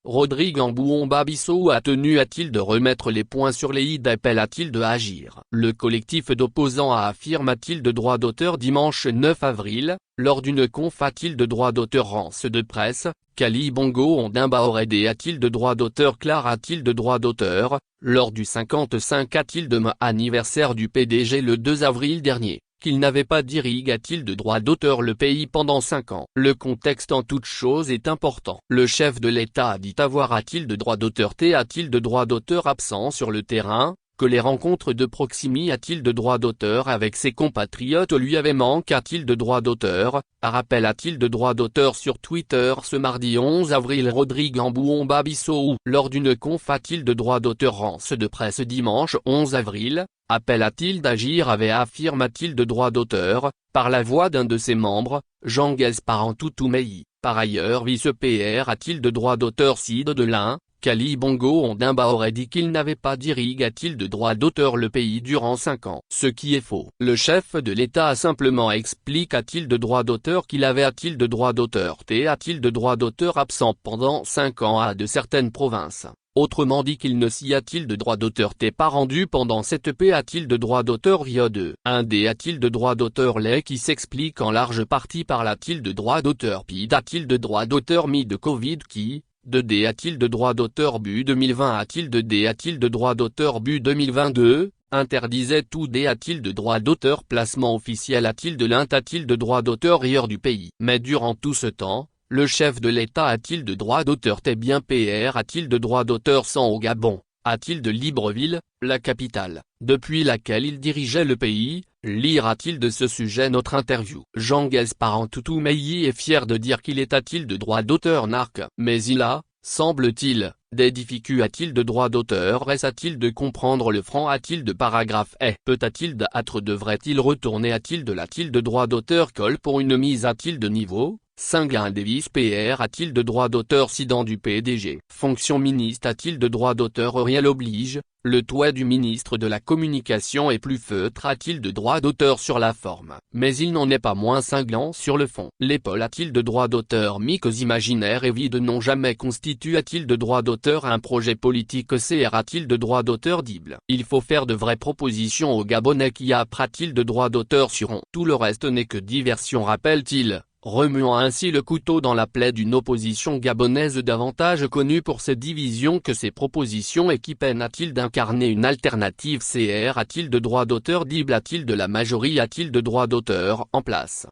Rodrigue Mbouamba-Bissau a tenu a-t-il de remettre les points sur les i d'appel a-t-il de agir. Le collectif d'opposants affirme a-t-il de droit d'auteur dimanche 9 avril, lors d'une conf a-t-il de droit d'auteur rance de presse, Kali Bongo Ondimba aurait des a-t-il de droit d'auteur Claire a-t-il de droit d'auteur, lors du 55 a-t-il de anniversaire du PDG le 2 avril dernier, qu'il n'avait pas d'irrigue a-t-il de droit d'auteur le pays pendant 5 ans. Le contexte en toute chose est important. Le chef de l'État a dit avoir a-t-il de droit d'auteur a-t-il de droit d'auteur absent sur le terrain, que les rencontres de proximité a-t-il de droit d'auteur avec ses compatriotes lui avaient manqué a-t-il de droit d'auteur, rappel a-t-il de droit d'auteur sur Twitter ce mardi 11 avril Rodrigue Mbouamba-Bissau, lors d'une conf a-t-il de droit d'auteur rance de presse dimanche 11 avril, appel a-t-il d'agir avait affirme a-t-il de droit d'auteur, par la voix d'un de ses membres, Jean Gaspard Ntoutou-Meyi, par ailleurs vice-PR a-t-il de droit d'auteur Cide Delin, Kali Bongo Ondimba aurait dit qu'il n'avait pas d'irrigue a-t-il de droit d'auteur le pays durant 5 ans. Ce qui est faux. Le chef de l'État a simplement expliqué a-t-il de droit d'auteur qu'il avait a-t-il de droit d'auteur a-t-il de droit d'auteur absent pendant 5 ans à de certaines provinces. Autrement dit qu'il ne s'y a-t-il de droit d'auteur pas rendu pendant cette paix a-t-il de droit d'auteur Rio 2. Un des a-t-il de droit d'auteur les qui s'explique en large partie par l'a-t-il de droit d'auteur PID a-t-il de droit d'auteur mi de Covid qui, de D a-t-il de droit d'auteur BU 2020 a-t-il de D a-t-il de droit d'auteur BU 2022, interdisait tout D a-t-il de droit d'auteur placement officiel a-t-il de l'int a-t-il de droit d'auteur ailleurs du pays. Mais durant tout ce temps, le chef de l'État a-t-il de droit d'auteur bien PR a-t-il de droit d'auteur sans au Gabon, a-t-il de Libreville, la capitale, depuis laquelle il dirigeait le pays, lire a-t-il de ce sujet notre interview. Jean Gaspard Ntoutou-Meyi est fier de dire qu'il est a-t-il de droit d'auteur narc. Mais il a, semble-t-il, des difficultés a-t-il de droit d'auteur a-t-il de comprendre le franc a-t-il de paragraphe peut-a-t-il d'être devrait-il retourner a-t-il de l'a-t-il de droit d'auteur col pour une mise a-t-il de niveau. Singlin Davis PR a-t-il de droit d'auteur Sidan du PDG. Fonction ministre a-t-il de droit d'auteur Auriel oblige, le toit du ministre de la Communication est plus feutre a-t-il de droit d'auteur sur la forme. Mais il n'en est pas moins cinglant sur le fond. L'épaule a-t-il de droit d'auteur mythes imaginaires et vides n'ont jamais constitué a-t-il de droit d'auteur un projet politique CR a-t-il de droit d'auteur dible. Il faut faire de vraies propositions aux Gabonais qui a-t-il de droit d'auteur sur on. Tout le reste n'est que diversion rappelle-t-il, remuant ainsi le couteau dans la plaie d'une opposition gabonaise davantage connue pour ses divisions que ses propositions et qui peine a-t-il d'incarner une alternative CR a-t-il de droit d'auteur dible a-t-il de la majorité a-t-il de droit d'auteur en place.